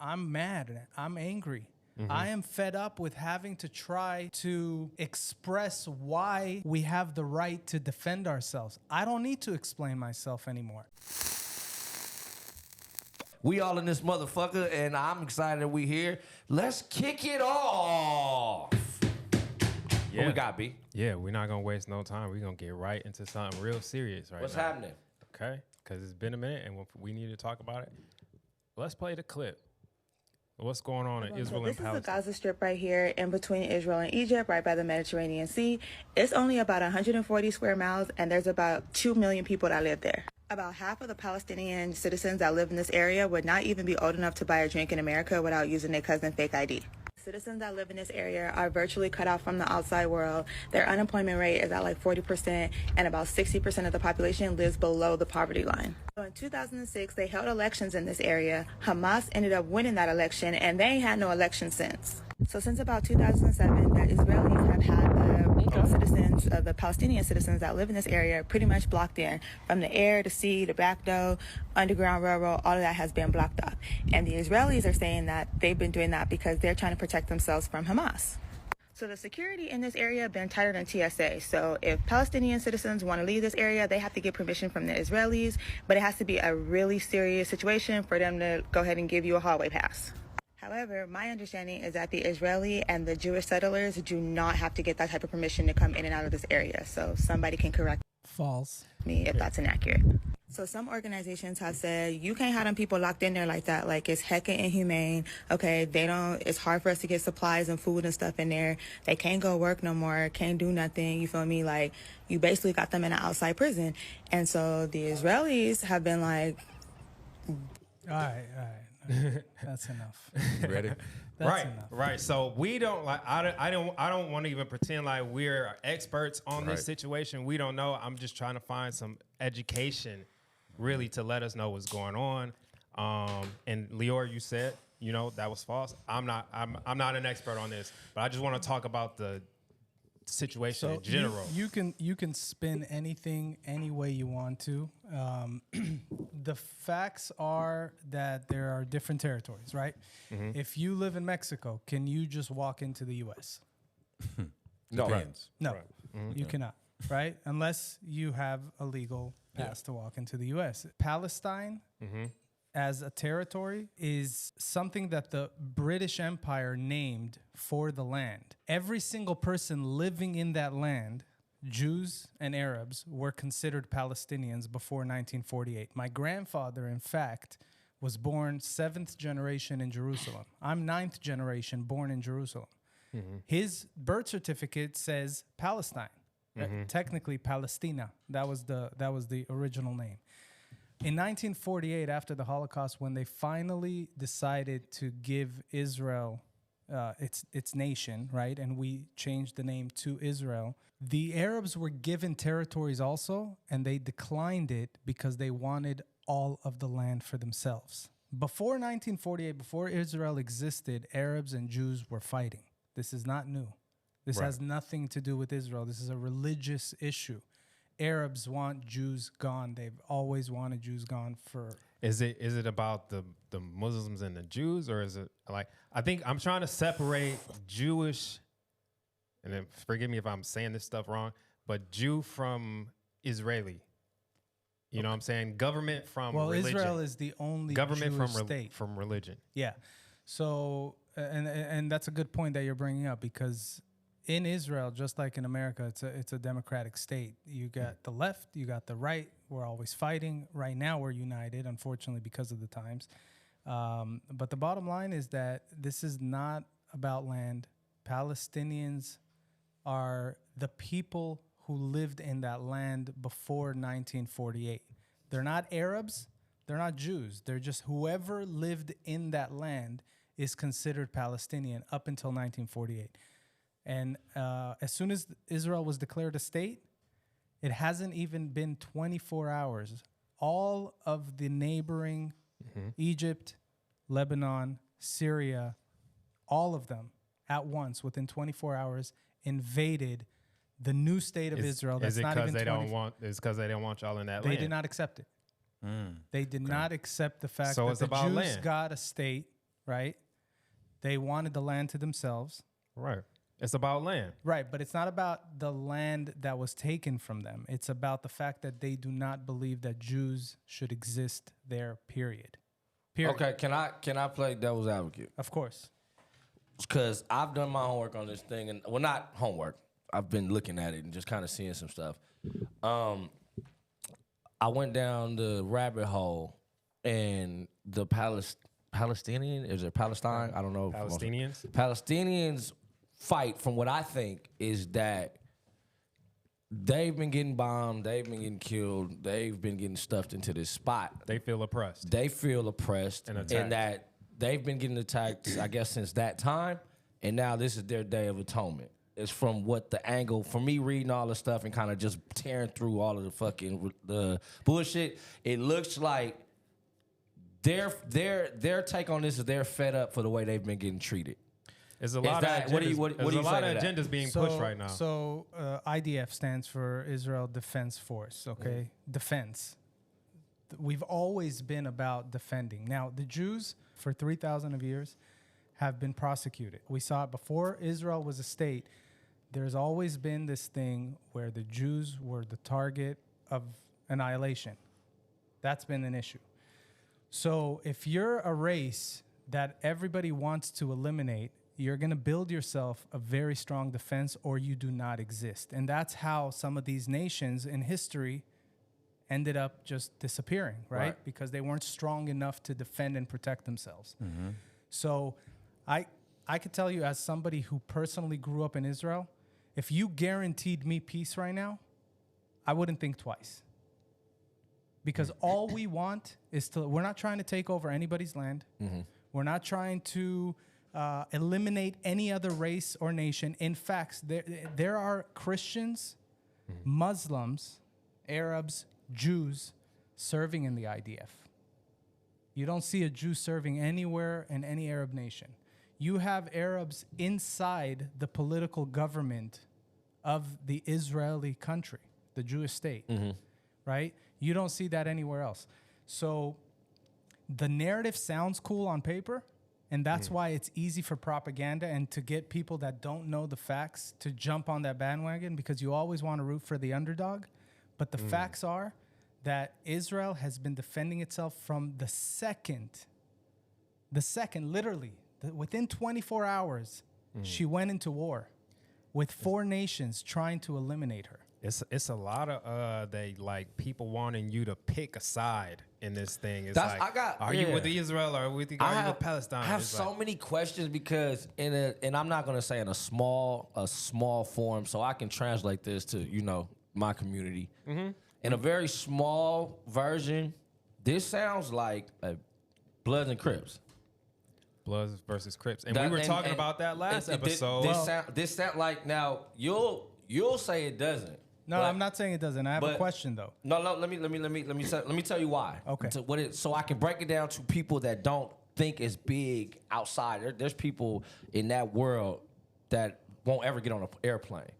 I'm mad. I'm angry. I am fed up with having to try to express why we have the right to defend ourselves. I don't need to explain myself anymore. We all in this motherfucker, and I'm excited that we here. Let's kick it off. Yeah. What we got, B? Yeah, we're not going to waste no time. We're going to get right into something real serious right What's now. happening? Okay, because it's been a minute, and we need to talk about it. Let's play the clip. What's going on in Israel and Palestine? This is the Gaza Strip right here in between Israel and Egypt, right by the Mediterranean Sea. It's only about 140 square miles, and there's about 2 million people that live there. About half of the Palestinian citizens that live in this area would not even be old enough to buy a drink in America without using their cousin's fake ID. Citizens that live in this area are virtually cut off from the outside world. Their unemployment rate is at like 40%, and about 60% of the population lives below the poverty line. So in 2006, they held elections in this area. Hamas ended up winning that election, and they ain't had no election since. So since about 2007, the Israelis have had the Palestinian citizens that live in this area pretty much blocked in. From the air, the sea, the back door, underground railroad, all of that has been blocked off. And the Israelis are saying that they've been doing that because they're trying to protect themselves from Hamas. So the security in this area have been tighter than TSA. So if Palestinian citizens want to leave this area, they have to get permission from the Israelis, but it has to be a really serious situation for them to go ahead and give you a hallway pass. However, my understanding is that the Israeli and the Jewish settlers do not have to get that type of permission to come in and out of this area. So somebody can correct False. me if that's inaccurate. So some organizations have said, you can't have them people locked in there like that. Like, it's hecka inhumane. Okay, it's hard for us to get supplies and food and stuff in there. They can't go work no more, can't do nothing. You feel me? Like, you basically got them in an outside prison. And so the Israelis have been like, All right. That's enough. You ready? That's enough. Right. So we don't like. I don't want to even pretend like we're experts on this situation. We don't know. I'm just trying to find some education, really, to let us know what's going on. And Lior, you said, that was false. I'm not an expert on this, but I just want to talk about the situation in general. You can spin anything any way you want to. The facts are that there are different territories, right? Mm-hmm. If you live in Mexico, can you just walk into the U.S.? No. Right. No, you cannot, right? Unless you have a legal pass to walk into the U.S. Palestine, as a territory, is something that the British Empire named for the land. Every single person living in that land, Jews and Arabs, were considered Palestinians before 1948. My grandfather, in fact, was born 7th generation in Jerusalem. I'm 9th generation born in Jerusalem. Mm-hmm. His birth certificate says Palestine. Technically Palestina. That was the original name. In 1948, after the Holocaust, when they finally decided to give Israel its nation, right, and we changed the name to Israel, the Arabs were given territories also, and they declined it because they wanted all of the land for themselves. Before 1948, before Israel existed, Arabs and Jews were fighting. This is not new. This has nothing to do with Israel. This is a religious issue. Arabs want Jews gone. They've always wanted Jews gone for... Is it about the Muslims and the Jews, or is it like, I think I'm trying to separate Jewish, and then forgive me if I'm saying this stuff wrong, but Jew from Israeli. You know what I'm saying? Government from religion. Israel is the only government Jewish from state. From religion. Yeah. So, and that's a good point that you're bringing up, because in Israel, just like in America, it's a democratic state. You got the left, you got the right. We're always fighting. Right now, we're united, unfortunately, because of the times. But the bottom line is that this is not about land. Palestinians are the people who lived in that land before 1948. They're not Arabs. They're not Jews. They're just whoever lived in that land is considered Palestinian up until 1948. And as soon as Israel was declared a state, it hasn't even been 24 hours. All of the neighboring Egypt, Lebanon, Syria, all of them at once within 24 hours invaded the new state of Israel. That's not even 20. It's because they don't want y'all in that land. They did not accept it. They did not accept the fact So that it's the about Jews land. got a state, right? They wanted the land to themselves. Right. It's about land. Right, but it's not about the land that was taken from them. It's about the fact that they do not believe that Jews should exist there, period. Okay, can I play devil's advocate? Of course. Because I've done my homework on this thing, and well, not homework. I've been looking at it and just kind of seeing some stuff. I went down the rabbit hole, and the Palestinian, is it Palestine? I don't know. Palestinians fight, from what I think, is that they've been getting bombed, they've been getting killed, they've been getting stuffed into this spot. They feel oppressed. And that they've been getting attacked, I guess, since that time, and now this is their day of atonement. It's from what the angle, for me reading all the stuff and kind of just tearing through all of the fucking the bullshit, it looks like their take on this is they're fed up for the way they've been getting treated. There's a lot of agendas being pushed right now. So IDF stands for Israel Defense Force, okay? Defense. We've always been about defending. Now, the Jews, for 3,000 of years, have been prosecuted. We saw it before Israel was a state. There's always been this thing where the Jews were the target of annihilation. That's been an issue. So if you're a race that everybody wants to eliminate, you're going to build yourself a very strong defense, or you do not exist. And that's how some of these nations in history ended up just disappearing, right? Because they weren't strong enough to defend and protect themselves. Mm-hmm. So I could tell you, as somebody who personally grew up in Israel, if you guaranteed me peace right now, I wouldn't think twice. Because all we want is we're not trying to take over anybody's land. Mm-hmm. We're not trying to eliminate any other race or nation. In fact, there are Christians, Muslims, Arabs, Jews serving in the IDF. You don't see a Jew serving anywhere in any Arab nation. You have Arabs inside the political government of the Israeli country, the Jewish state, right? You don't see that anywhere else. So the narrative sounds cool on paper, and that's why it's easy for propaganda and to get people that don't know the facts to jump on that bandwagon, because you always want to root for the underdog. But the facts are that Israel has been defending itself from the second, literally, within 24 hours, she went into war with 4 nations trying to eliminate her. It's a lot of people wanting you to pick a side in this thing. It's are you with Israel or are you with Palestine? I have so many questions because and I'm not gonna say in a small form, so I can translate this to my community. Mm-hmm. In a very small version, this sounds like Bloods and Crips. Bloods versus Crips, and we were talking about that last episode. This sound like, now you'll say it doesn't. No, I'm not saying it doesn't. I have a question though. No. Let me tell you why. Okay. So I can break it down to people that don't think it's big outside. There's people in that world that won't ever get on an airplane.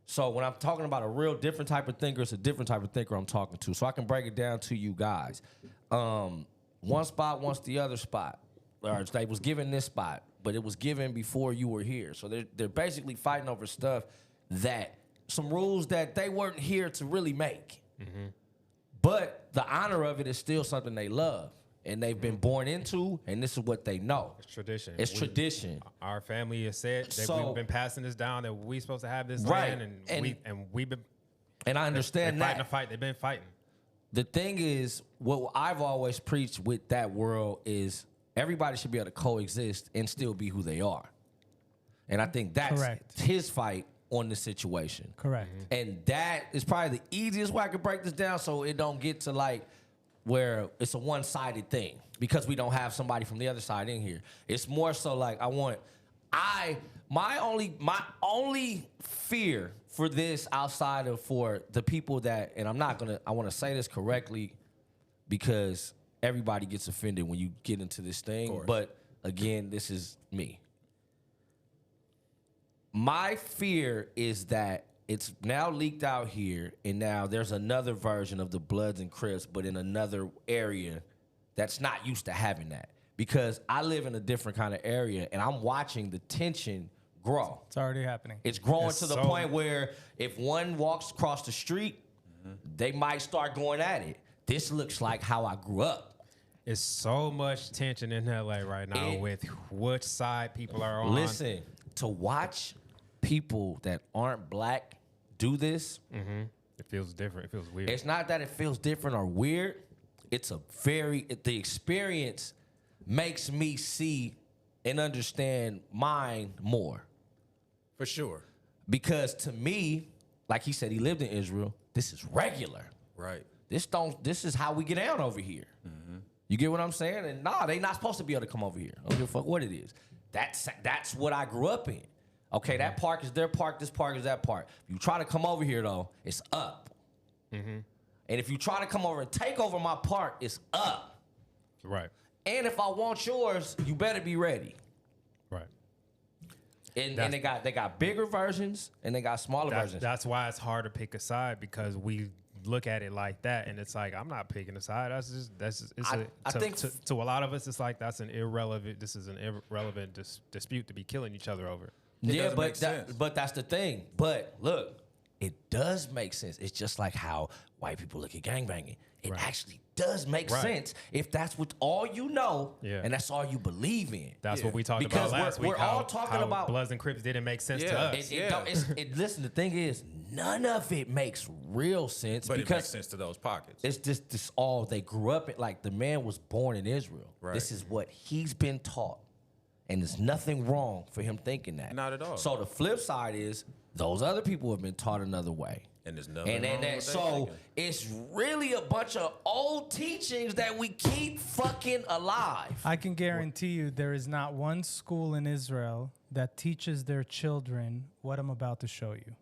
So when I'm talking about a real different type of thinker, it's a different type of thinker I'm talking to. So I can break it down to you guys. One spot wants the other spot. Or they was given this spot, but it was given before you were here. So they're basically fighting over stuff some rules that they weren't here to really make. Mm-hmm. But the honor of it is still something they love and they've been born into, and this is what they know. It's tradition. Tradition. Our family has said that we've been passing this down, that we're supposed to have this land, and we've been. And I understand that. Fighting a fight. They've been fighting. The thing is, what I've always preached with that world is everybody should be able to coexist and still be who they are. And I think that's his fight on the situation. Correct. And that is probably the easiest way I could break this down so it don't get to where it's a one-sided thing because we don't have somebody from the other side in here. It's more so my only fear for this outside of for the people that, and I want to say this correctly because everybody gets offended when you get into this thing, but again, this is me. My fear is that it's now leaked out here, and now there's another version of the Bloods and Crips, but in another area that's not used to having that. because I live in a different kind of area, and I'm watching the tension grow. It's already happening. It's growing to the point where if one walks across the street, they might start going at it. This looks like how I grew up. It's so much tension in LA right now with which side people are on. Listen, to watch people that aren't black do this, it feels different. It feels weird. it's not that it feels different or weird. It's the experience makes me see and understand mine more. For sure. Because to me, like he said, he lived in Israel. This is regular. Right. This is how we get down over here. You get what I'm saying? And they not supposed to be able to come over here. I don't give a fuck what it is. That's what I grew up in. Okay, that park is their park. This park is that park. If you try to come over here though, it's up. And if you try to come over and take over my park, it's up. Right. And if I want yours, you better be ready. Right. And they got bigger versions and they got smaller versions. That's why it's hard to pick a side, because we look at it like that, and it's like, I'm not picking a side. I think to a lot of us, it's like this is an irrelevant dispute to be killing each other over. Yeah, but that's the thing. But look, it does make sense. It's just like how white people look at gangbanging. It actually does make sense if that's what all you know and that's all you believe in. That's what we talked because about last week. We're all talking how about Bloods and Crips didn't make sense to us. Listen, the thing is, none of it makes real sense. But because it makes sense to those pockets. It's just this all they grew up in. Like, the man was born in Israel. Right. This is what he's been taught. And there's nothing wrong for him thinking that. Not at all. So the flip side is those other people have been taught another way. And there's nothing wrong with that So thinking. it's really a bunch of old teachings that we keep fucking alive. I can guarantee you there is not one school in Israel that teaches their children what I'm about to show you.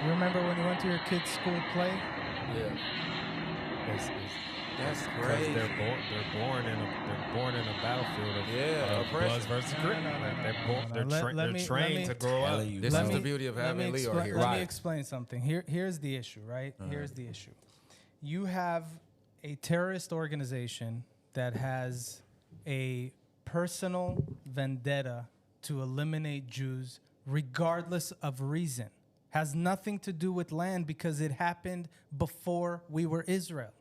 You remember when you went to your kid's school play? Yeah. That's Because crazy. they're born in a battlefield of oppression. Bloods versus Crips. They're Let trained me- to grow up. This is the beauty of having Lior here. Let me explain something. Here's the issue, right? Here's the issue. You have a terrorist organization that has a personal vendetta to eliminate Jews regardless of reason. Has nothing to do with land because it happened before we were Israel.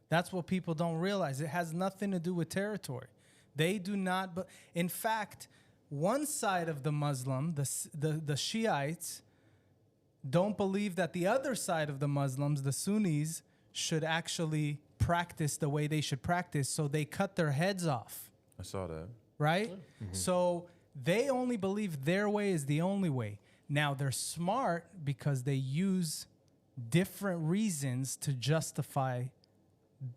That's what people don't realize. It has nothing to do with territory. They do not. But in fact, one side of the Muslim, the Shiites, don't believe that the other side of the Muslims, the Sunnis, should actually practice the way they should practice. So they cut their heads off. I saw that. Right? Mm-hmm. So they only believe their way is the only way. Now, they're smart because they use different reasons to justify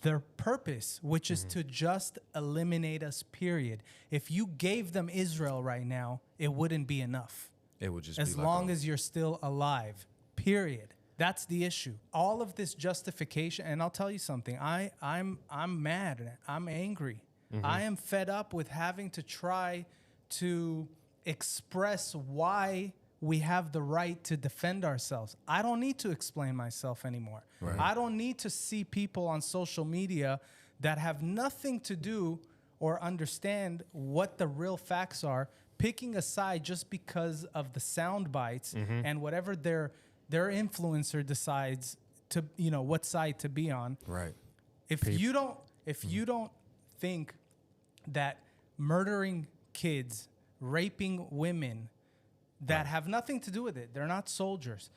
their purpose, which is to just eliminate us, period. If you gave them Israel right now, it wouldn't be enough. It would just as be like long as you're still alive, period. That's the issue. All of this justification, and I'll tell you something, I'm mad, I'm angry. I am fed up with having to try to express why we have the right to defend ourselves. I don't need to explain myself anymore. Right. I don't need to see people on social media that have nothing to do or understand what the real facts are, picking a side just because of the sound bites and whatever their influencer decides to, what side to be on. Right. If you don't think that murdering kids, raping women, that have nothing to do with it. They're not soldiers.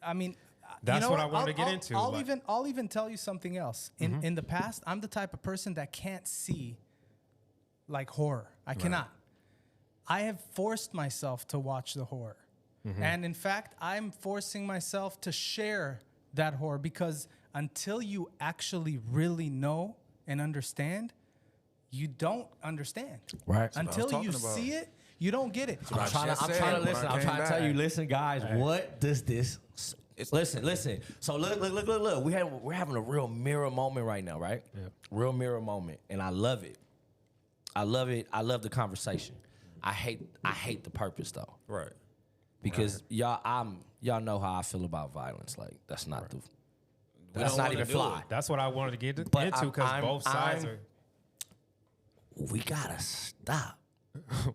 I mean, that's what I want to get into. I'll even tell you something else. In the past, I'm the type of person that can't see like horror. I cannot. I have forced myself to watch the horror. And in fact, I'm forcing myself to share that horror because until you actually really know and understand, you don't understand. Right. Until you see it, you don't get it. I'm trying to listen. I'm trying to tell you, listen, guys, what does this... Listen. So look. We're having a real mirror moment right now, right? Yeah. Real mirror moment. And I love it. I love the conversation. I hate the purpose though. Right. Because y'all know how I feel about violence. Like that's not that's don't not wanna even do fly. it. That's what I wanted to get into But because both sides are. We gotta stop.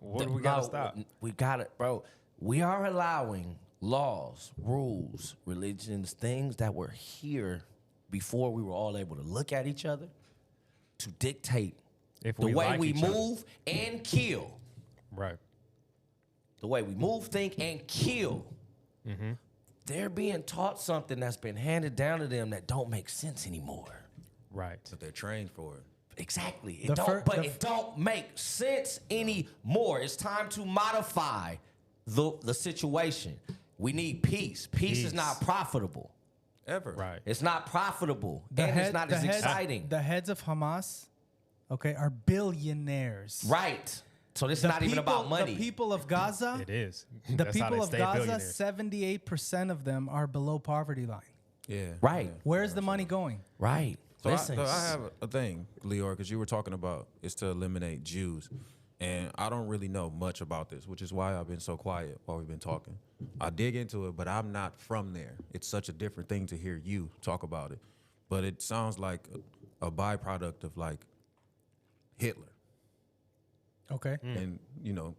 What do we gotta stop? We gotta, bro. We are allowing laws, rules, religions, things that were here before we were all able to look at each other to dictate If the we way like we each other. move and kill. Right. The way we move, think, and kill. Mm-hmm. They're being taught something that's been handed down to them that don't make sense anymore. Right. But they're trained for it. Exactly. The fir- the It don't make sense anymore. It's time to modify the situation. We need peace. Peace is not profitable. Ever. Right. It's not profitable. It's not as exciting. The heads of Hamas, okay, are billionaires. Right. So this is not even about money. The people of Gaza, It is. the That's how people they of stay Gaza, billionaires. 78% of them are below poverty line. Yeah. Right. Yeah. Where's the money going? Right. So Listen. I have a thing, Lior, because you were talking about is to eliminate Jews. And I don't really know much about this, which is why I've been so quiet while we've been talking. I dig into it, but I'm not from there. It's such a different thing to hear you talk about it. But it sounds like a byproduct of like Hitler Okay. and,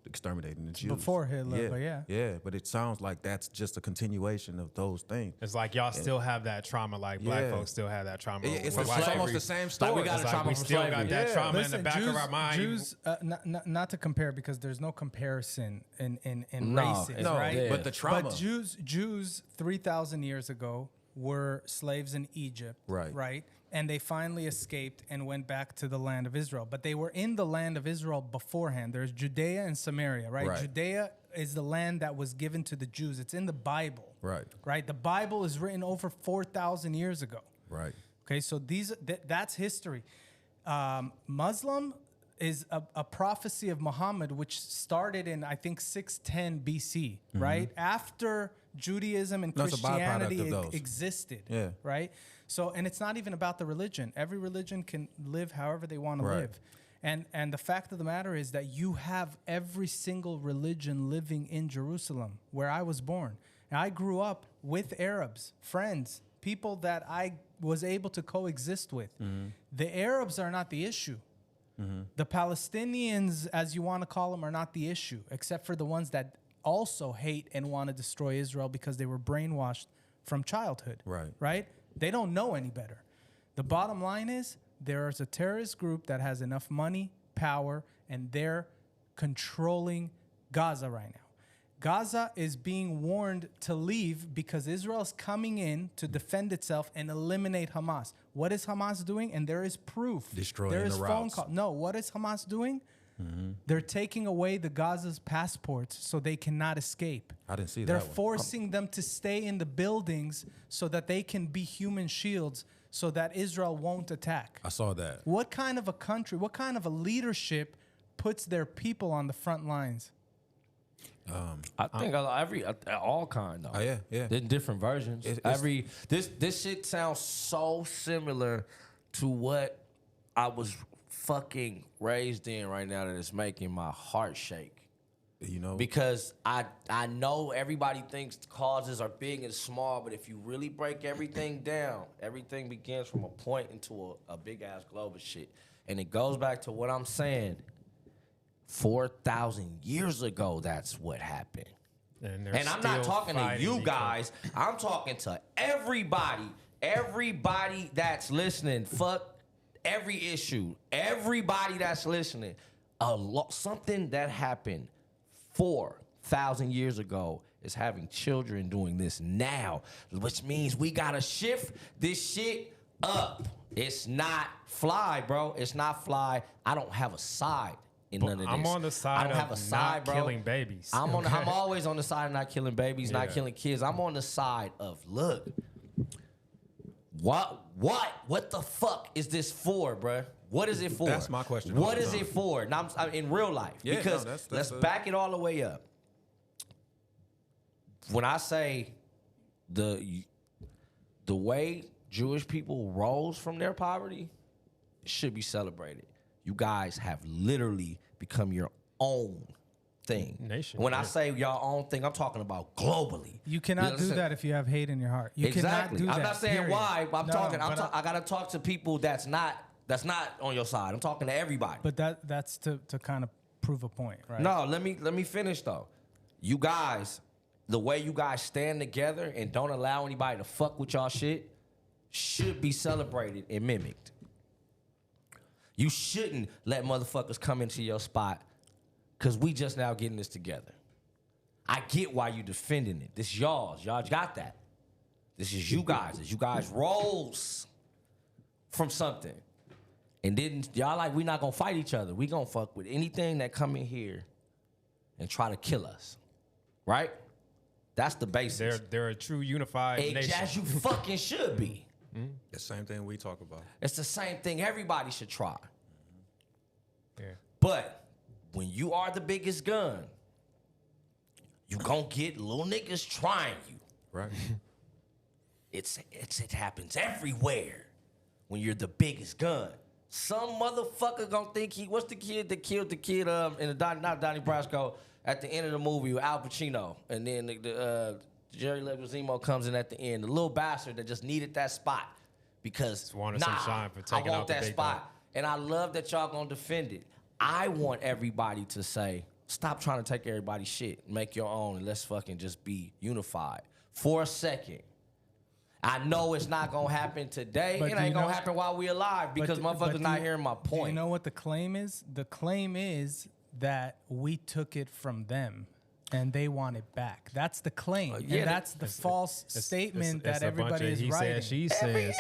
exterminating the Jews. Before Hitler, but yeah. Yeah, but it sounds like that's just a continuation of those things. It's like y'all still have that trauma, like black Yeah. folks still have that trauma. It's with white almost slavery. the same Like story. we got It's a like trauma we from still slavery. got that Yeah. trauma in the back of our mind. Jews, not to compare because there's no comparison in No, races, no, right? yeah. but the trauma. But Jews 3,000 years ago were slaves in Egypt, Right. Right, and they finally escaped and went back to the land of Israel. But they were in the land of Israel beforehand. There's Judea and Samaria, right? Right. Judea is the land that was given to the Jews. It's in the Bible, Right. Right. The Bible is written over 4,000 years ago. Right. Okay, so that's history. Muslim is a prophecy of Muhammad, which started in, I think, 610 BC, right? After Judaism and No, it's a byproduct Christianity of those. existed, Yeah. right? So, and it's not even about the religion. Every religion can live however they want to Right. live. And the fact of the matter is that you have every single religion living in Jerusalem, where I was born. And I grew up with Arabs, friends, people that I was able to coexist with. The Arabs are not the issue. The Palestinians, as you want to call them, are not the issue, except for the ones that also hate and want to destroy Israel because they were brainwashed from childhood. Right. Right? They don't know any better. The bottom line is there is a terrorist group that has enough money, power, and they're controlling Gaza right now. Gaza is being warned to leave because Israel's coming in to defend itself and eliminate Hamas. What is Hamas doing? And there is proof. Destroying there is the phone routes. call. No, what is Hamas doing? They're taking away the Gaza's passports so they cannot escape. I didn't see They're that one. forcing them to stay in the buildings so that they can be human shields so that Israel won't attack. I saw that. What kind of a country, what kind of a leadership puts their people on the front lines? I think all kind though. Oh, yeah, yeah. There's different versions. This shit sounds so similar to what I was fucking raised in right now that it's making my heart shake. Because I know everybody thinks causes are big and small, but if you really break everything down, everything begins from a point into a big ass globe of shit. And it goes back to what I'm saying. 4,000 years ago, that's what happened. And I'm not talking to you guys. I'm talking to everybody. Everybody that's listening. Fuck every issue. Everybody that's listening. Something that happened 4,000 years ago is having children doing this now, which means we gotta shift this shit up. It's not fly, bro. It's not fly. I don't have a side in none of this. I'm on the side I don't of have a side, not bro. killing babies. I'm always on the side of not killing babies, not Yeah. killing kids. I'm on the side of look. What the fuck is this for, bruh? What is it for? That's my question What all the is time. it for? Now, I'm in real life, Yeah, because no, that's let's a- back it all the way up. When I say the way Jewish people rose from their poverty should be celebrated. You guys have literally become your own thing. Nation, When I say y'all own thing, I'm talking about globally. You cannot do that if you have hate in your heart. You Exactly. cannot do that. I'm not saying period. why, but I gotta talk to people that's not on your side. I'm talking to everybody. But that's to kind of prove a point, right? No, let me finish though. You guys, the way you guys stand together and don't allow anybody to fuck with y'all shit should be celebrated and mimicked. You shouldn't let motherfuckers come into your spot because we just now getting this together. I get why you defending it. This y'all's. Y'all got that. This is you guys. It's you guys rose from something. And then y'all like, we not gonna fight each other. We gonna fuck with anything that come in here and try to kill us. Right? That's the basics. They're a true unified nation. As you fucking should be. The same thing we talk about. It's the same thing everybody should try. Yeah. But when you are the biggest gun, you gonna get little niggas trying you. Right. It happens everywhere when you're the biggest gun. Some motherfucker gonna think what's the kid that killed the kid in the not Donnie Brasco at the end of the movie with Al Pacino, and then Jerry Leguizamo comes in at the end. The little bastard that just needed that spot because wanted some shine for taking I want out the that big spot, dog. and I love that y'all gonna defend it. I want everybody to say, stop trying to take everybody's shit, make your own, and let's fucking just be unified for a second. I know it's not gonna happen today. But It do ain't you gonna know- happen while we alive because motherfuckers not hearing my Do point. you know what the claim is? The claim is that we took it from them and they want it back. That's the claim. yeah, and that's the false statement it's that a bunch everybody of is he writing. said, she says.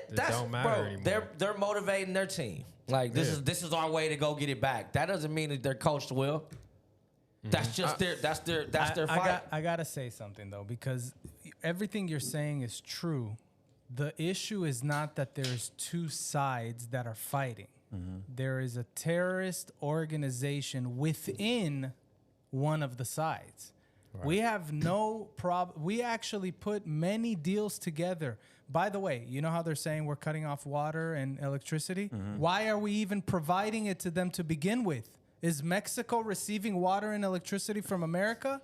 That's don't matter bro, anymore. They're motivating their team. Like this is our way to go get it back. That doesn't mean that their coach will. That's just their fight. I gotta say something though, because everything you're saying is true. The issue is not that there's two sides that are fighting. There is a terrorist organization within one of the sides. Right. We have no problem. We actually put many deals together. By the way, you know how they're saying we're cutting off water and electricity? Why are we even providing it to them to begin with? Is Mexico receiving water and electricity from America?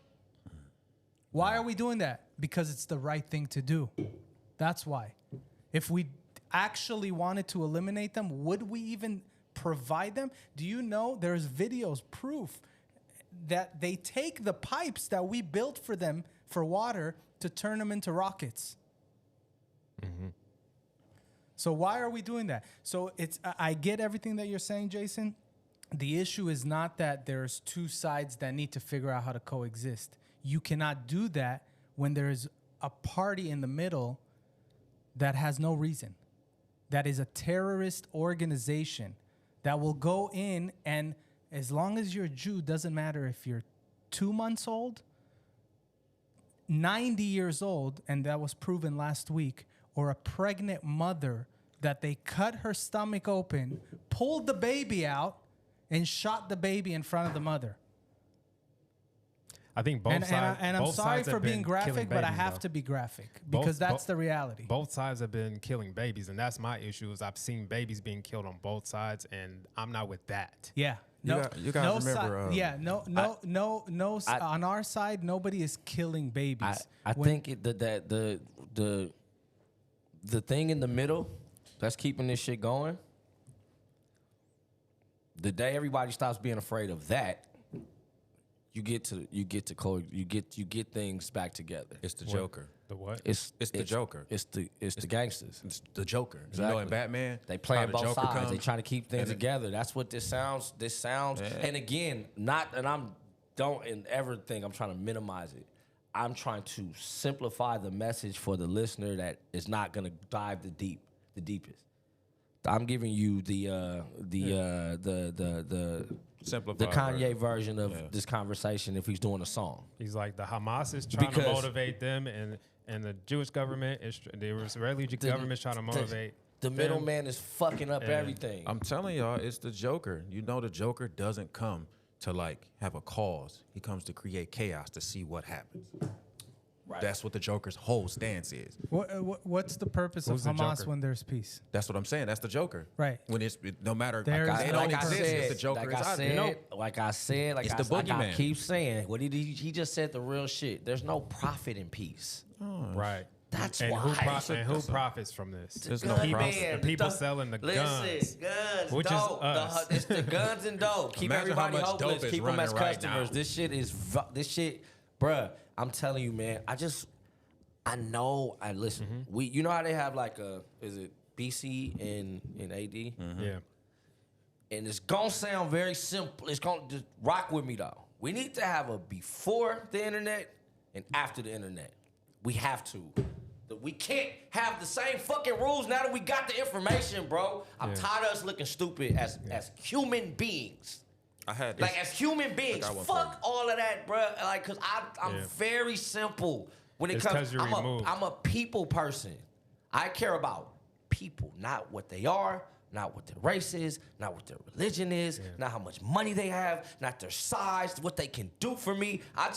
Why are we doing that? Because it's the right thing to do. That's why. If we actually wanted to eliminate them, would we even provide them? Do you know there's videos, proof that they take the pipes that we built for them for water to turn them into rockets? So why are we doing that? So I get everything that you're saying, Jason. The issue is not that there's two sides that need to figure out how to coexist. You cannot do that when there's a party in the middle that has no reason. That is a terrorist organization that will go in, and as long as you're a Jew, doesn't matter if you're 2 months old, 90 years old, and that was proven last week, or a pregnant mother that they cut her stomach open, pulled the baby out, and shot the baby in front of the mother. I think both sides. And I'm both sorry sides for have being been graphic, killing but I babies, have though. to be graphic because that's the reality. Both sides have been killing babies, and that's my issue. Is I've seen babies being killed on both sides, and I'm not with that. Yeah. You guys remember? On our side, nobody is killing babies. I think the thing in the middle that's keeping this shit going. The day everybody stops being afraid of that, you get things back together. It's the Joker. The what? It's the Joker. It's the gangsters. It's the Joker. Exactly. You know, in Batman, They playing how the both Joker sides. comes, They trying to keep things and it- together. That's what this sounds. Yeah. And again, don't ever think I'm trying to minimize it. I'm trying to simplify the message for the listener that is not gonna dive the deepest. I'm giving you the Simplified Kanye version. version of this conversation if he's doing a song. He's like the Hamas is trying to Because- motivate them, and the Jewish government the Israeli government is trying to motivate. The them. middleman is fucking up Yeah. everything. I'm telling y'all, it's the Joker. You know, the Joker doesn't come to like have a cause. He comes to create chaos to see what happens. That's what the Joker's whole stance is. What's the purpose Who's of the Hamas Joker? when there's peace? That's what I'm saying. That's the Joker. Right. When no matter There's they no don't purpose. exist if the Joker like is I out said, there. like I said, like It's I, the like I boogeyman. keep saying, what he just said the real shit. There's no profit in peace. Right. That's and why. who profits from this? There's no Gun profit. man, The people selling the guns. Listen, guns, Which is dope. us. It's the guns and dope. Keep Imagine how everybody much dope hopeless. is Keep them as running right customers. now. This shit, bruh. I'm telling you, man. I know. Listen. You know how they have like is it BC and AD? Yeah. And it's gonna sound very simple. It's gonna just rock with me though. We need to have a before the internet and after the internet. We have to. We can't have the same fucking rules now that we got the information, bro. I'm tired of us looking stupid as human beings. I had this. Like as human beings, got one fuck all of that, bro. Like, cause I'm very simple when it It's comes. 'cause you're I'm removed. a people person. I care about people, not what they are, not what their race is, not what their religion is, not how much money they have, not their size, what they can do for me. I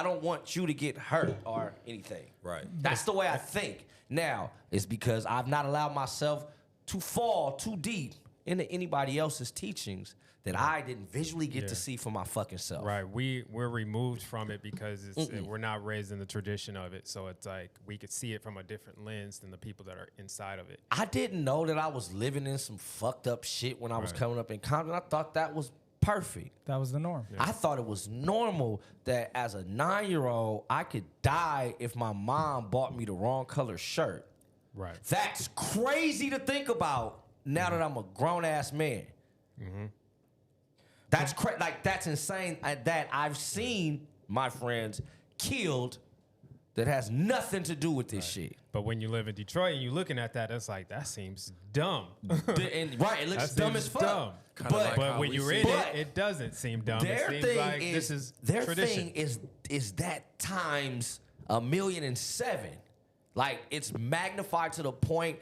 don't want you to get hurt or anything. Right. That's the way I think. Now, it's because I've not allowed myself to fall too deep into anybody else's teachings that I didn't visually get to see for my fucking self. Right. We're removed from it because we're not raised in the tradition of it. So it's like we could see it from a different lens than the people that are inside of it. I didn't know that I was living in some fucked up shit when I was coming up in Compton. I thought that was perfect. That was the norm. I thought it was normal that as a 9-year-old, I could die if my mom bought me the wrong color shirt. Right. That's crazy to think about now that I'm a grown-ass man. That's that's insane that I've seen my friends killed that has nothing to do with this shit. But when you live in Detroit and you're looking at that, it's like, that seems dumb. It looks dumb seems as fuck. dumb. But, But when you're in But it doesn't seem dumb. their It seems thing like is this is their tradition. thing is that times 1,000,007. Like it's magnified to the point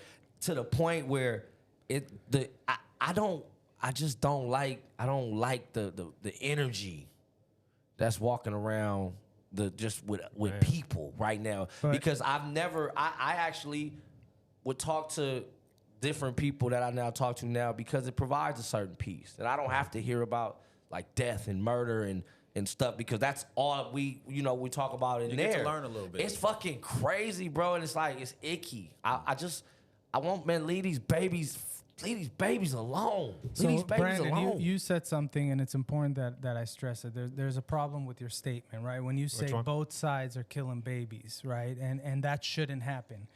where I don't like the energy that's walking around with people right now. But- because I actually would talk to different people that I now talk to now because it provides a certain peace. And I don't have to hear about like death and murder and stuff because that's all we talk about in You there. get to learn a little bit. It's fucking crazy, bro, and it's like it's icky. I want leave these babies alone. So, Leave these babies Brandon, alone. you said something, and it's important that I stress it. There's a problem with your statement, right? When you say one? both sides are killing babies, right? And that shouldn't happen.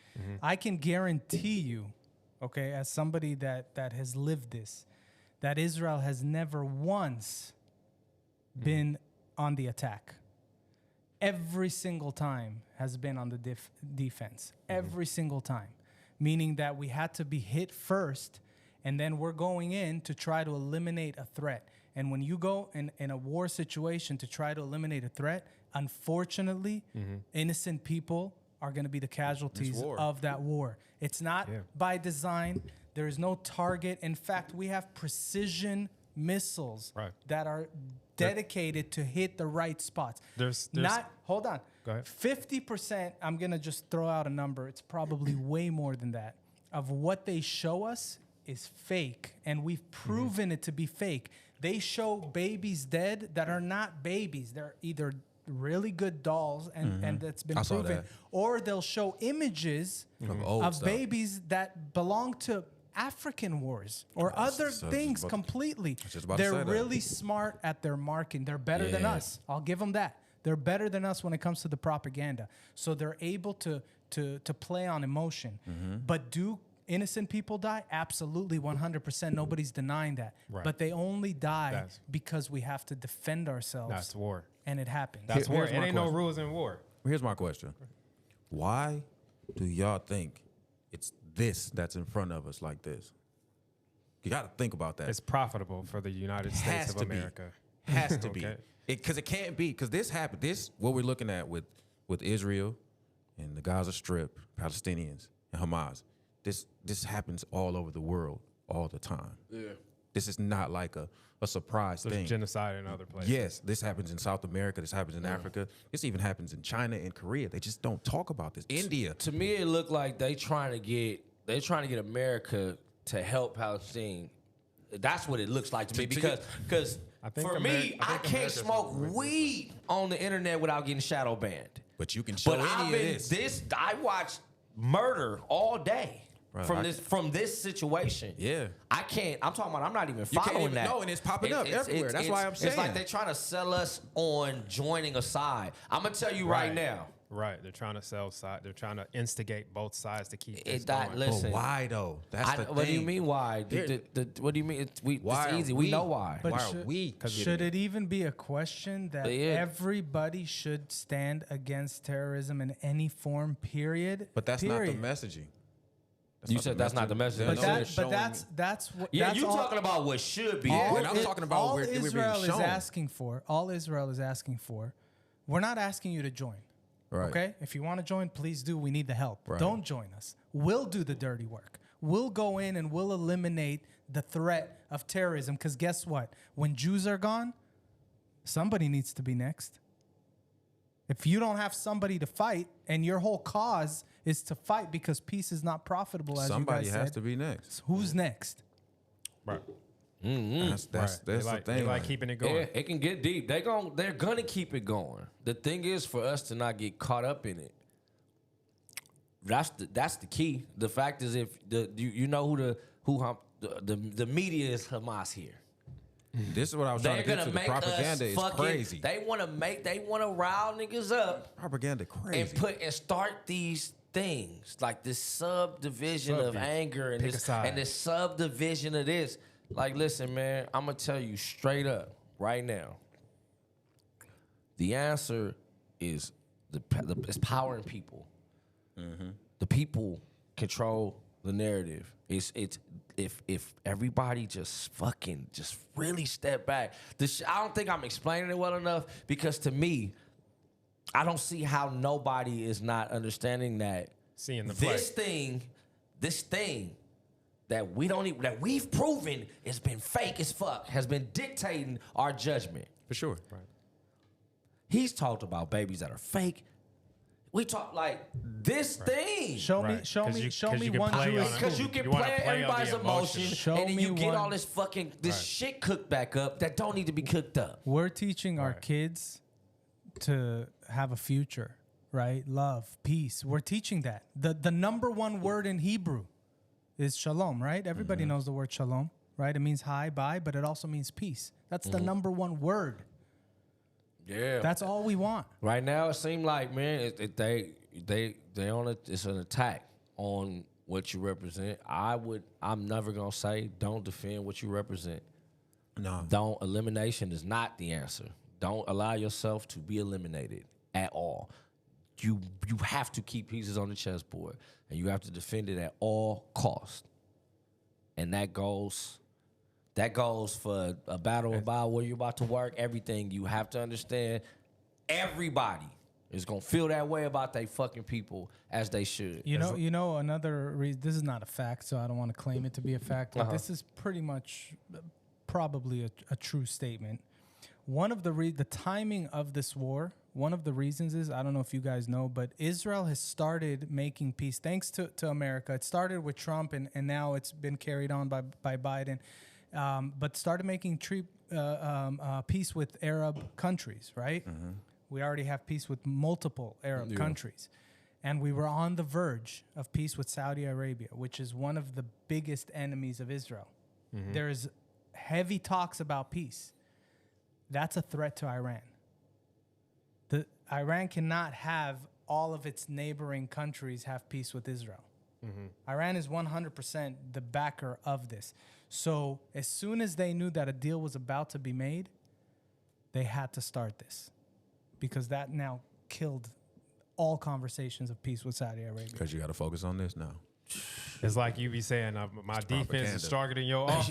I can guarantee you, okay, as somebody that has lived this, that Israel has never once been on the attack. Every single time has been on the defense. Every single time. Meaning that we had to be hit first, and then we're going in to try to eliminate a threat. And when you go in a war situation to try to eliminate a threat, unfortunately, innocent people are going to be the casualties of that war. It's not by design. There is no target. In fact, we have precision missiles that are dedicated to hit the right spots. Hold on. Go ahead. 50%, I'm going to just throw out a number. It's probably way more than that. Of what they show us is fake, and we've proven it to be fake. They show babies dead that are not babies. They're either really good dolls, and that's been I saw proven, that. or they'll show images old of stuff. babies that belong to African wars or other so things just about- completely. just about to They're say that. really smart at their marketing. They're better than Yeah. us. I'll give them that. They're better than us when it comes to the propaganda. So they're able to play on emotion. But do innocent people die? Absolutely, 100%. Nobody's denying that. Right. But they only die That's- because we have to defend ourselves. That's war. And it happens. That's war. Here's It my ain't no question. rules in war. Here's my question. Why do y'all think it's this that's in front of us like this? You got to think about that. It's profitable for the United States has of to be. America. Has to be. Okay. Because it can't be. Because this happened. This, what we're looking at with Israel and the Gaza Strip, Palestinians, and Hamas, this happens all over the world all the time. Yeah. This is not like a surprise There's thing. genocide in other places. Yes, this happens in South America. This happens in Africa. This even happens in China and Korea. They just don't talk about this. India. To me, it looked like they trying to get America to help Palestine. That's what it looks like to me because for me, I can't smoke weed on the internet without getting shadow banned. But you can show any of this. I watched murder all day. Right, From this situation. Yeah. I can't. I'm talking about I'm not even You can't following even that. know, and it's popping up everywhere. That's why I'm saying. It's like they're trying to sell us on joining a side. I'm going to tell you right now. Right. They're trying to sell side. They're trying to instigate both sides to keep this That, going. listen, But why though? That's the thing. what do you mean why? What do you mean? Why it's are easy. we? We know why. But Why are we? should it even be a question that everybody should stand against terrorism in any form, period? But that's not the messaging. You said that's not the message. But that's what. Yeah, that's you all, talking about what should be. And I'm talking about all where we're being Israel is shown. asking for. All Israel is asking for. We're not asking you to join. Right. Okay? If you want to join, please do. We need the help. Right. Don't join us. We'll do the dirty work. We'll go in and we'll eliminate the threat of terrorism. Because guess what? When Jews are gone, somebody needs to be next. If you don't have somebody to fight and your whole cause is to fight because peace is not profitable, as Somebody you guys has said, to be next. who's next? Right. That's They the like, thing. They like keeping it going. Yeah, it can get deep. They're gonna keep it going. The thing is for us to not get caught up in it. That's the key. The fact is, if you know the media is Hamas here. This is what I was trying to get to. The propaganda is crazy. They want to rile niggas up Propaganda crazy. and start these things like this subdivision of anger and this subdivision of this. Like, listen, man, I'm gonna tell you straight up right now. The answer is it's power in people. Mm-hmm. The people control the narrative. It's if everybody just really step back. I don't think I'm explaining it well enough because to me, I don't see how nobody is not understanding that Seeing the play. this thing that we've proven has been fake as fuck, has been dictating our judgment. For sure. Right. He's talked about babies that are fake. We talk like this thing. Show Right. me 'Cause you can one play Jewish on it. Because you can You wanna play play on everybody's the emotion, emotion. Show and then you me get one- all this shit cooked back up that don't need to be cooked up. We're teaching our Right. kids to have a future, right? Love, peace. We're teaching that. The number one word in Hebrew is shalom, right? Everybody knows the word shalom, right? It means hi, bye, but it also means peace. That's the number one word. Yeah, That's all we want. right now it seems like, man, they on it's an attack on what you represent. I'm never gonna say don't defend what you represent. No. Elimination is not the answer. Don't allow yourself to be eliminated at all. You have to keep pieces on the chessboard, and you have to defend it at all costs. And that goes for a battle about where you're about to work. Everything you have to understand. Everybody is gonna feel that way about they fucking people as they should. You know, another reason, this is not a fact, so I don't want to claim it to be a fact, but this is pretty much probably a true statement. One of the timing of this war, one of the reasons is, I don't know if you guys know, but Israel has started making peace thanks to America. It started with Trump and now it's been carried on by Biden, but started making peace with Arab countries, right? Mm-hmm. We already have peace with multiple Arab countries. And we were on the verge of peace with Saudi Arabia, which is one of the biggest enemies of Israel. Mm-hmm. There's heavy talks about peace. That's a threat to Iran. Iran cannot have all of its neighboring countries have peace with Israel. Mm-hmm. Iran is 100% the backer of this. So as soon as they knew that a deal was about to be made, they had to start this because that now killed all conversations of peace with Saudi Arabia. Because you got to focus on this now. It's like you be saying, my defense is stronger than your offense.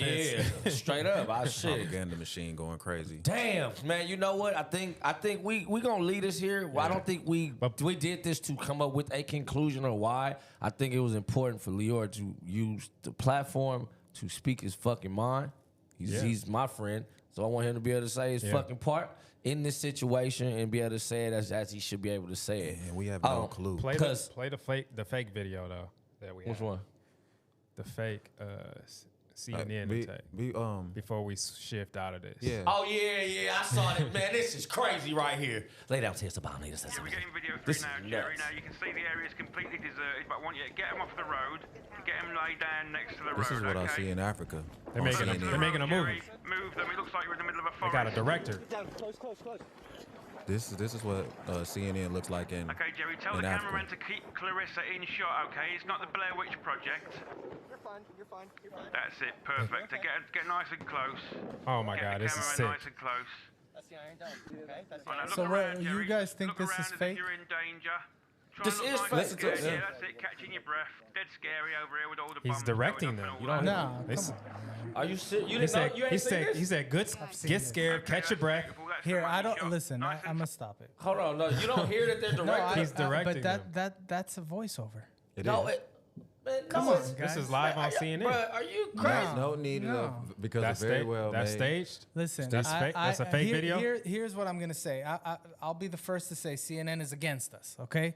Yeah, straight up. Propaganda machine going crazy. Damn, man. You know what? I think we gonna lead us here. Well, I don't think we did this to come up with a conclusion or why. I think it was important for Lior to use the platform to speak his fucking mind. He's my friend, so I want him to be able to say his fucking part in this situation and be able to say it as he should be able to say it. And we have no clue. Play the fake video though that we Which have. one? The fake CNN before we shift out of this. Yeah. Oh yeah, I saw it, man. This is crazy right here. Lay down, tears about me. Yeah, we're getting video through now, Jerry. Now you can see the area is completely deserted, but I want you to get them off the road, get them laid down next to the road. This is what I see in Africa. They're making a movie. Move them. It looks like we're in the middle of a They forest. got a director. Close. This is what CNN looks like in Okay, Jerry, tell in the Africa. cameraman to keep Clarissa in shot, okay? It's not the Blair Witch Project. You're fine. That's it, perfect. To get nice and close. Oh my Get God, the this is camera sick. nice and close. That's the Iron Dome, okay? That's the Well, now Iron look So around, what, you Jerry. guys think Look this around is as if fake? You're in danger. Try This and is look fake. nice Listen and to good. it, Yeah, yeah. that's it. Catching your breath. Dead scary over here with all the He's bombs directing going them. up You and all don't that. No, This- come on. Are you serious? You He didn't know? said, You ain't seen this? he said, good, seen get this. scared, catch your breath. Careful, that's Here, the I one don't shot. listen. Nice and I'm gonna stop it. Hold on, no, you don't hear that they're directing. He's directing but them. that's a voiceover. It No, is. man, Come no, on, it's- guys. This is live on CNN. Bro, are you crazy? No need No. because That's it's very well That's made. staged. Listen, That's fake. That's a fake video? Here's what I'm gonna say. I'll be the first to say CNN is against us. Okay,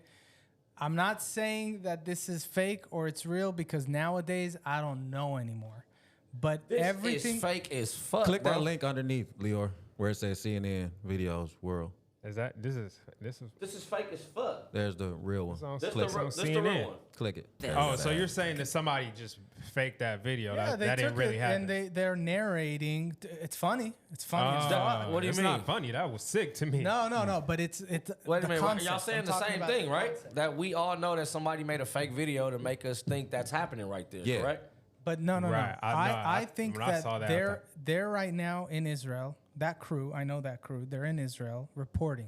I'm not saying that this is fake or it's real because nowadays I don't know anymore. But This everything is fake as fuck. Click bro. that link underneath, Lior, where it says CNN Videos World. Is that this is This is fake as fuck. There's the real one. It's on, This it's the, on this the CNN. real one. Click it. Oh, so you're saying that somebody just faked that video? Yeah, that they didn't took really it happen. and they're narrating. It's funny. It's funny. as fuck. What do you it's mean? not funny. That was sick to me. No. But it's Wait a the minute, concept. y'all saying I'm the talking same about thing, the right? concept. That we all know that somebody made a fake video to make us think that's happening right there, Yeah. correct? But no. Right. I think when I saw that that, they're right now in Israel. That crew, I know that crew. They're in Israel reporting.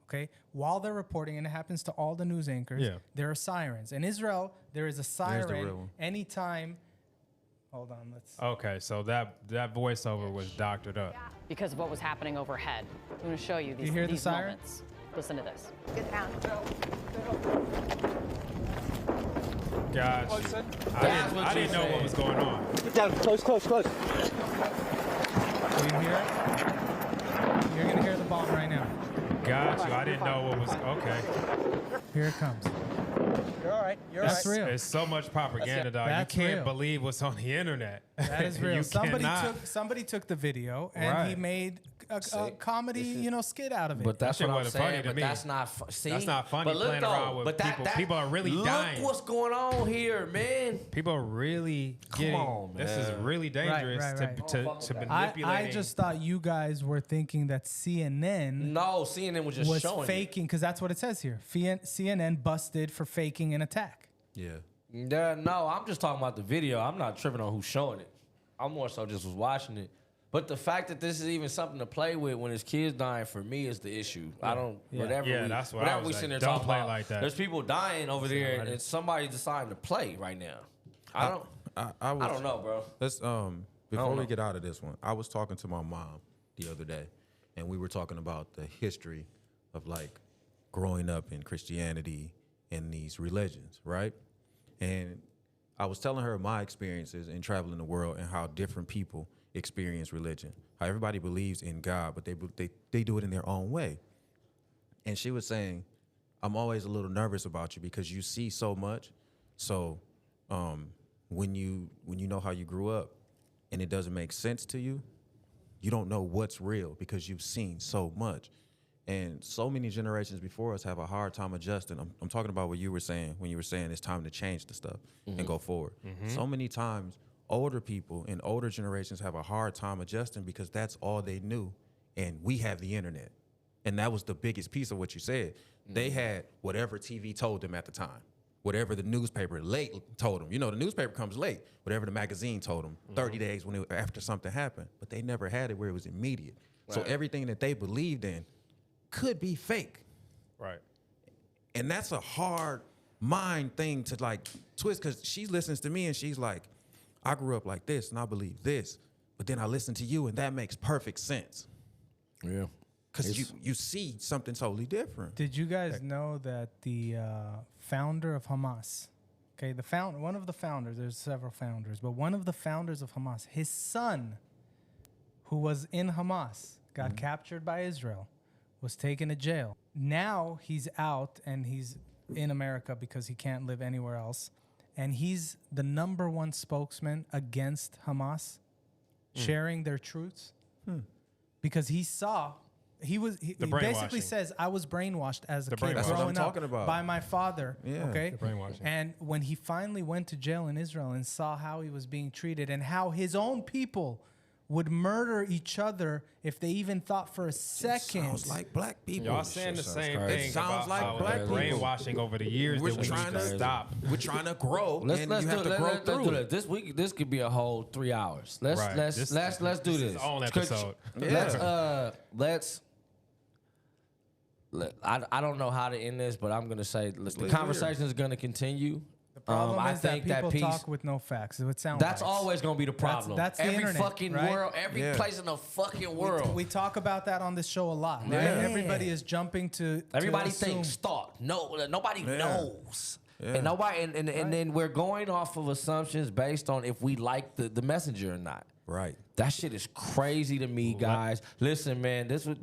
Okay, while they're reporting, and it happens to all the news anchors. Yeah. There are sirens in Israel. There is a siren real one. anytime. Hold on, let's. Okay, so that voiceover was doctored up. because of what was happening overhead. I'm going to show you these, You hear the these siren? moments. Listen to this. Get down. Gotcha. I didn't know what was going on. Get down. Close. Do you hear it? You're gonna hear the bomb right now. Got you. I didn't know what was. Okay. Here it comes. You're all right. That's real. It's so much propaganda, dog. That's You can't real. believe what's on the internet. That is real. You somebody cannot. took the video and he Right. made a comedy, skit out of it. But that's That shit what I'm wasn't funny saying. to But me. that's not see. That's not funny But look playing though, around with but people. People are really look dying. what's going on here, man. People are really getting. on, This is man. really dangerous right. to manipulate. I just thought you guys were thinking that CNN No, CNN was just was showing faking because that's what it says here. CNN busted for faking an attack. Yeah. Yeah, no, I'm just talking about the video. I'm not tripping on who's showing it. I'm more so just was watching it. But the fact that this is even something to play with when his kids dying for me is the issue. I don't whatever Yeah, we that's what I whatever was we like, sitting there don't talking play about. like that. There's people dying over there and somebody's deciding to play right now. I don't I know, bro. Let's before know. we get out of this one, I was talking to my mom the other day, and we were talking about the history of like growing up in Christianity and these religions, right? And I was telling her my experiences in traveling the world and how different people experience religion. How everybody believes in God, but they do it in their own way. And she was saying, I'm always a little nervous about you because you see so much. So when you know how you grew up and it doesn't make sense to you, you don't know what's real because you've seen so much. And so many generations before us have a hard time adjusting. I'm talking about what you were saying when you were saying it's time to change the stuff and go forward. So many times older people and older generations have a hard time adjusting because that's all they knew. And we have the internet. And that was the biggest piece of what you said. They had whatever TV told them at the time, whatever the newspaper late told them. You know, the newspaper comes late, whatever the magazine told them, 30 days after something happened. But they never had it where it was immediate. So everything that they believed in could be fake. Right. And that's a hard mind thing to like twist because she listens to me and she's like, I grew up like this and I believe this, but then I listen to you and that makes perfect sense. Yeah. Because you see something totally different. Did you guys know that the founder of Hamas, one of the founders, there's several founders, but one of the founders of Hamas, his son who was in Hamas, got captured by Israel, was taken to jail. Now he's out and he's in America because he can't live anywhere else. And he's the number one spokesman against Hamas, sharing their truths. Because he saw, he basically says, I was brainwashed as a kid That's what I'm growing up talking about. by my father. Yeah. Okay. The brainwashing. And when he finally went to jail in Israel and saw how he was being treated and how his own people would murder each other if they even thought for a second. Sounds like black people. Y'all saying the same thing It sounds about like how black the people. brainwashing over the years that we need to stop. We're trying to grow, Let's and do you have to it. grow Let's through do it. it. This could be a whole 3 hours. Let's Right. let's This do this. is own episode. I don't know how to end this, but I'm gonna say the Lior. conversation is gonna continue. The problem I is think that people piece, talk with no facts. It would sound that's always gonna be the problem. That's the every internet, fucking right? world, every place in the fucking world. We talk about that on this show a lot, right? Yeah. Everybody is jumping to Everybody assume. thinks thought. No, nobody knows. Yeah. And nobody and then we're going off of assumptions based on if we like the messenger or not. Right. That shit is crazy to me, guys. Listen, man, this was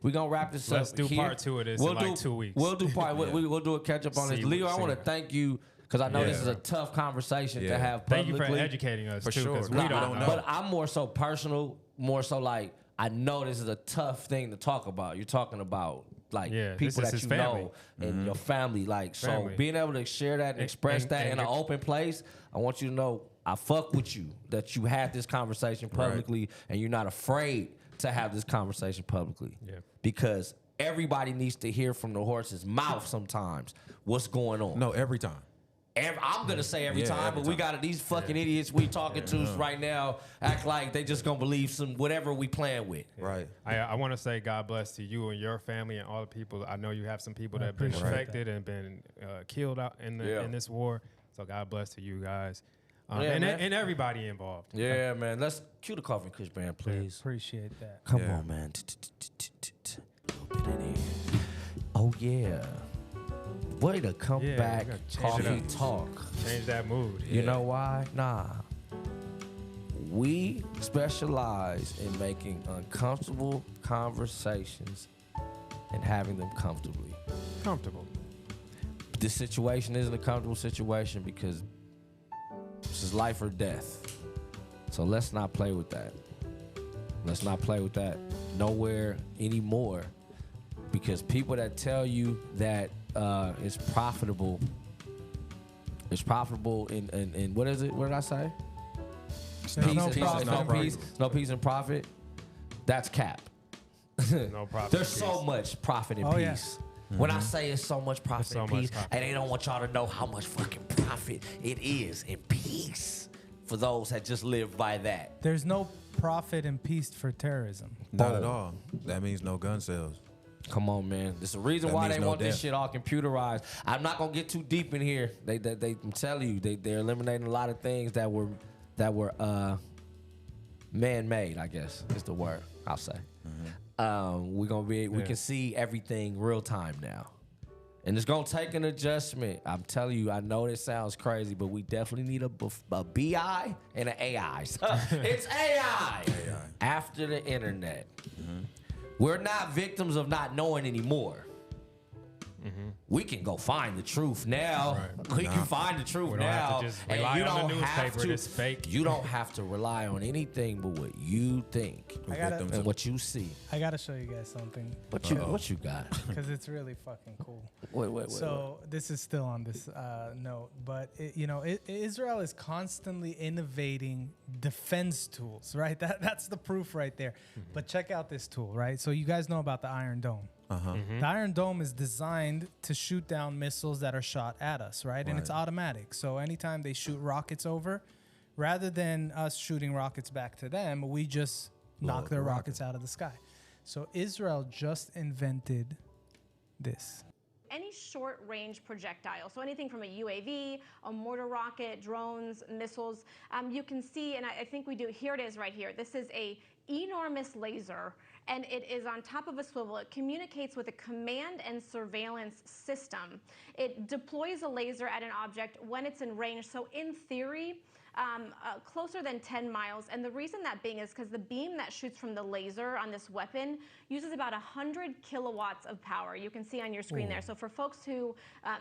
we gonna wrap this up. Let's do here. part 2 of this in like 2 weeks. We'll do part. We'll do a catch up on this. See Leo, what- I want to see. thank you because I know Yeah. this is a tough conversation to Yeah. have Thank publicly. you for educating us For too, sure. because Nah, we don't know. But I'm more so personal, more so like I know this is a tough thing to talk about. You're talking about like Yeah, people this is that his you family. know and your family. Like Family. so, being able to share that and express and- that and in an your- open place, I want you to know I fuck with you that you had this conversation publicly and you're not afraid to have this conversation publicly. Yeah. Because everybody needs to hear from the horse's mouth sometimes what's going on. No, every time. I'm gonna say every Yeah, time, every but we time. got these fucking idiots we talking to right now act like they just gonna believe some whatever we playing with. Right. I want to say God bless to you and your family and all the people. I know you have some people that have been appreciate affected and been killed out in this war. So God bless to you guys Yeah, man. and everybody involved. Yeah, man. Let's cue the Coughie and Kush band, please. Appreciate that. Come Yeah. on, man. Little bit in here. Oh yeah. Way to come Yeah, back, we gotta change it Coffee up. Talk. Change that mood. You know why? Nah. We specialize in making uncomfortable conversations and having them comfortably. Comfortable. This situation isn't a comfortable situation because this is life or death. So let's not play with that. Let's not play with that nowhere anymore. Because people that tell you that it's profitable in what is it? What did I say? No peace and profit. That's cap. No profit. There's so much profit in Oh, yeah. peace. When I say it's so much profit so in much peace, profit. and they don't want y'all to know how much fucking profit it is in peace for those that just live by that. There's no profit in peace for terrorism. Not at all. That means no gun sales. Come on, man. There's a reason That why means they no want this death. shit all computerized. I'm not gonna get too deep in here. I'm telling you, they're eliminating a lot of things that were man-made, I guess is the word I'll say. We can see everything real time now. And it's gonna take an adjustment. I'm telling you, I know this sounds crazy, but we definitely need a BI and an AI. So it's AI. After the internet. We're not victims of not knowing anymore. We can go find the truth now. Right. We can find the truth We don't have now. to just And rely you on don't the have newspaper to. that's fake. You don't have to rely on anything but what you think I gotta- Victims and of- what you see. I gotta show you guys something What you got? because it's really fucking cool. Wait. So this is still on this note, but Israel is constantly innovating defense tools, right? That's the proof right there. But check out this tool, right? So you guys know about the Iron Dome. The Iron Dome is designed to shoot down missiles that are shot at us, right? And it's automatic. So anytime they shoot rockets over, rather than us shooting rockets back to them, we just knock their rockets out of the sky. So Israel just invented this. Any short-range projectile, so anything from a UAV, a mortar rocket, drones, missiles, you can see, and I think we do, here it is right here. This is a enormous laser, and it is on top of a swivel. It communicates with a command and surveillance system. It deploys a laser at an object when it's in range, so in theory, closer than 10 miles. And the reason that being is because the beam that shoots from the laser on this weapon uses about 100 kilowatts of power. You can see on your screen there. So for folks who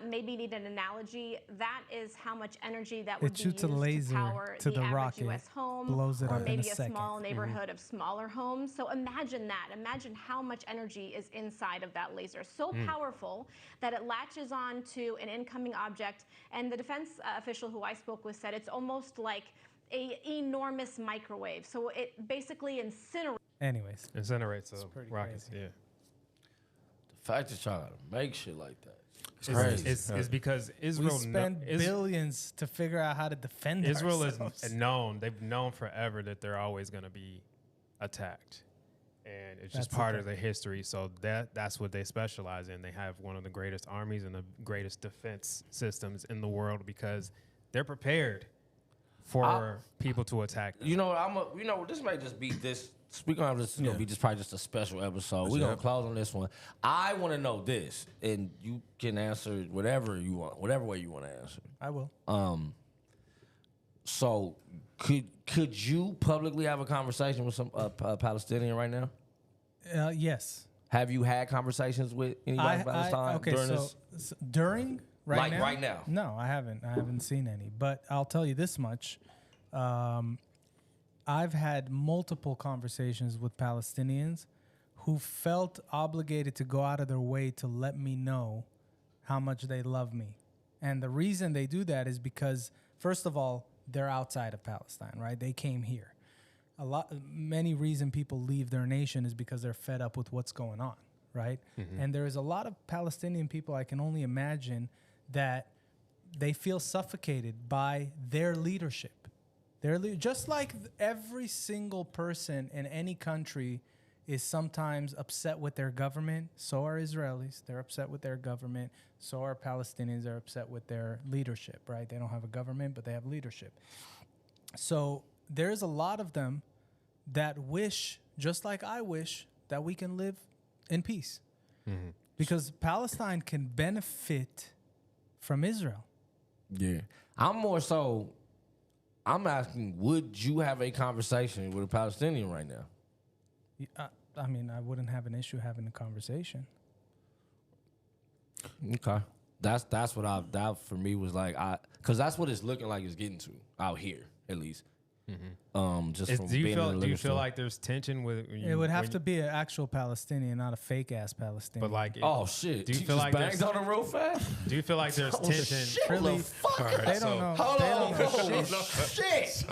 maybe need an analogy, that is how much energy that would It be shoots a used laser to power to the the average rocket, U.S. home, blows it or up in maybe a a second. small neighborhood of smaller homes. So imagine that. Imagine how much energy is inside of that laser. So powerful that it latches on to an incoming object. And the defense official who I spoke with said it's almost like an enormous microwave. So it basically incinerates. Anyways, Incinerates the pretty rockets. crazy. Yeah. The fact that y'all gotta make shit like that. It's because we Israel spend billions to figure out how to defend Israel ourselves. is known. They've known forever that they're always going to be attacked, and it's just That's part the of their history. So that's what they specialize in. They have one of the greatest armies and the greatest defense systems in the world because they're prepared for people to attack them. You know, this may just be this. Speaking of this, is gonna be just probably just a special episode. We're gonna close on this one. I want to know this, and you can answer whatever you want, whatever way you want to answer. I will. So could you publicly have a conversation with some Palestinian right now? Yes. Have you had conversations with anybody from Palestine during this? So during right Like now? right now? No, I haven't. I haven't seen any. But I'll tell you this much. I've had multiple conversations with Palestinians who felt obligated to go out of their way to let me know how much they love me. And the reason they do that is because, first of all, they're outside of Palestine, right? They came here. Many reason people leave their nation is because they're fed up with what's going on, right? And there is a lot of Palestinian people, I can only imagine, that they feel suffocated by their leadership. Just like every single person in any country is sometimes upset with their government, so are Israelis. They're upset with their government. So are Palestinians. They're upset with their leadership, right? They don't have a government, but they have leadership. So there's a lot of them that wish, just like I wish, that we can live in peace. Because Palestine can benefit from Israel. Yeah. I'm asking, would you have a conversation with a Palestinian right now? I mean, I wouldn't have an issue having a conversation. Okay. That's what that for me was like, because that's what it's looking like it's getting to out here, at least. Just from Do you being in feel like there's tension with? It would have to be an actual Palestinian, not a fake ass Palestinian. But like, oh shit! Do you feel just like banged on him real fast? Do you feel like there's tension? Really? They don't know. Hold They on, don't know shit.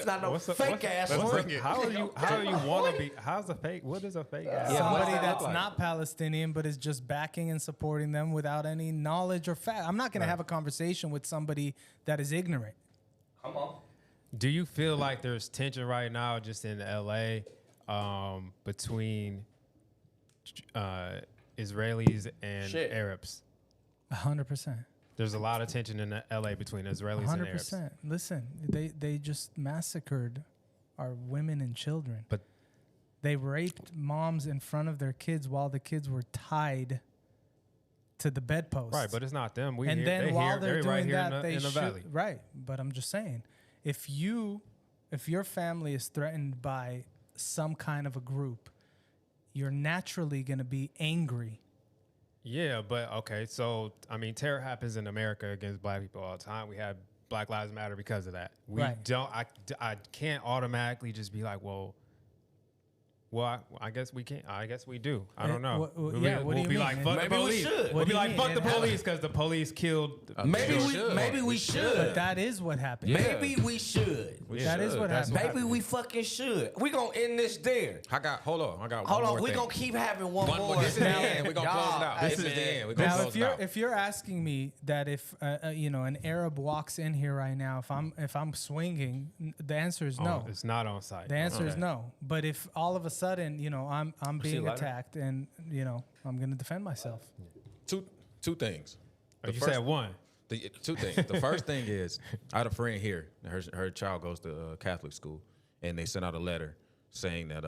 Not no fake ass one. How are you want to be? How's a fake? What is a fake ass? Somebody that's not Palestinian but is just backing and supporting them without any knowledge or fact. I'm not going to have a conversation with somebody that is ignorant. Come on. Do you feel like there's tension right now just in LA between Israelis and Arabs? 100%. There's a lot of tension in LA between Israelis and Arabs. 100%. Listen, they just massacred our women and children. But they raped moms in front of their kids while the kids were tied to the bedpost. Right, but it's not them. Then while they're doing right that, here they in the shoot. valley. Right, but I'm just saying, if your family is threatened by some kind of a group, you're naturally going to be angry. Yeah, but okay, so I mean, terror happens in America against black people all the time. We have Black Lives Matter because of that. We don't. I can't automatically just be like, well, I guess we can't. I guess we do. I don't know. What do we'll you be mean? like, fuck the Maybe we police. should. We'll be do you like, mean? fuck the It happened. police because the police killed. Maybe we should. But that is what happened. Maybe we should. That is what happened. Maybe we fucking should. We gonna end this there. Hold on. I got Hold one on. more We thing. gonna keep having one more. This is the end. We're gonna close it out. This is the end. We're gonna Now, close it out. if you're asking me that if an Arab walks in here right now, if I'm swinging, the answer is no. It's not on site. The answer is no. But if all of a sudden, I'm being attacked and I'm gonna defend myself. Two things. You said one. Two things. The first thing is, I had a friend here. Her child goes to Catholic school, and they sent out a letter saying that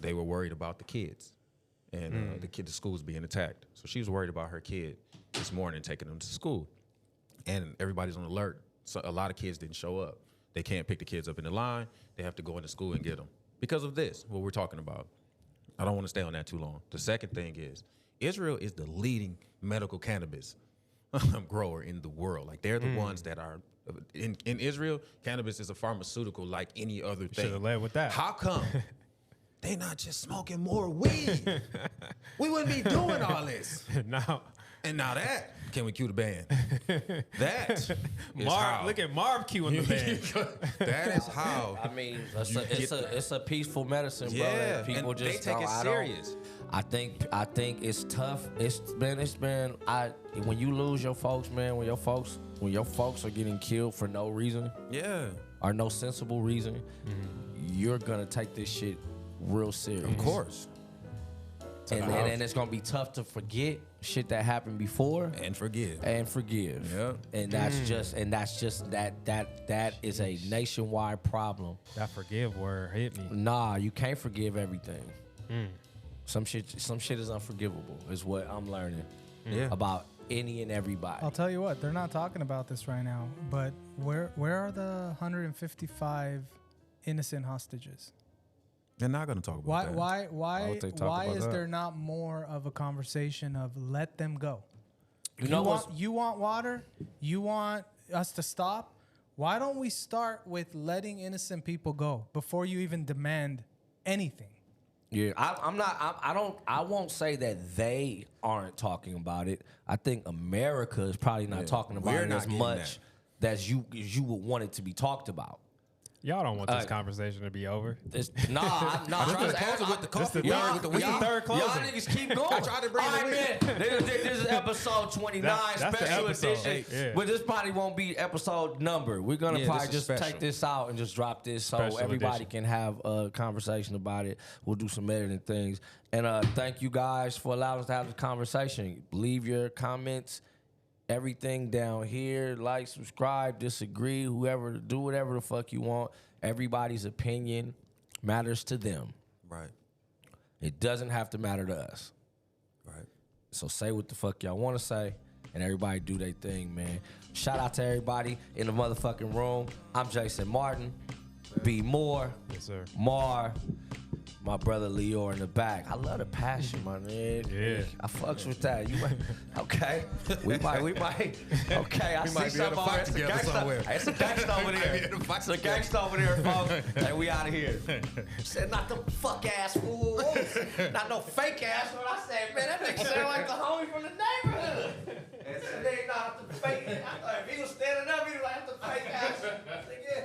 they were worried about the kids, and the school's being attacked. So she was worried about her kid this morning, taking them to school, and everybody's on alert So a lot of kids didn't show up. They can't pick the kids up in the line. They have to go into school and get them. Because of this, what we're talking about. I don't want to stay on that too long. The second thing is, Israel is the leading medical cannabis grower in the world. Like, they're the ones that are, in Israel, cannabis is a pharmaceutical like any other thing. Should have led with that. How come they not just smoking more weed? We wouldn't be doing all this. No. And now that, can we cue the band? That is how. Look at Marv cueing the band. That is how. I mean, it's a peaceful medicine, bro. Yeah, And people and just they take it I serious. I think it's tough. It's been. When you lose your folks, man. When your folks are getting killed for no reason, Yeah. or no sensible reason, you're gonna take this shit real serious. Of course. And it's gonna be tough to forget shit that happened before And forgive. Yeah. And that's just that is a nationwide problem. That forgive word hit me. Nah, you can't forgive everything. Some shit is unforgivable, is what I'm learning about any and everybody. I'll tell you what, they're not talking about this right now, but where are the 155 innocent hostages? They're not going to talk about that. Why would they talk Why about is that? there not more of a conversation of let them go? You know you want water? You want us to stop? Why don't we start with letting innocent people go before you even demand anything? Yeah, I won't say that they aren't talking about it. I think America is probably not talking about We're it not as getting much as you would want it to be talked about. Y'all don't want this conversation to be over. Nah. I'm trying to close it with the coffee. This the third closing. Y'all niggas keep going. I tried to bring it in. This is episode 29, That's the special episode. edition. Yeah. But this probably won't be episode number. We're gonna probably this is just special. take this out and just drop this so Special everybody edition. can have a conversation about it. We'll do some editing things. And thank you guys for allowing us to have this conversation. Leave your comments, everything down here. Like, subscribe, disagree, whoever, do whatever the fuck you want. Everybody's opinion matters to them. Right. It doesn't have to matter to us. Right. So say what the fuck y'all want to say, and everybody do their thing, man. Shout out to everybody in the motherfucking room. I'm Jason Martin. B. Moore. Yes, sir. Mar. My brother Lior in the back. I love the passion, my nigga. Yeah. I fucks with that. You might, okay. We might. Okay, I We see might be able something to over fight there. together somewhere. It's a gangsta over there. It's a gangsta over there, folks. And we out of here. Said not them fuck ass fools. Not no fake ass. What I said, man, that nigga sound like the homie from the neighborhood. And said they not the fake. I thought if he was standing up, he was like the fake ass. I said, yeah.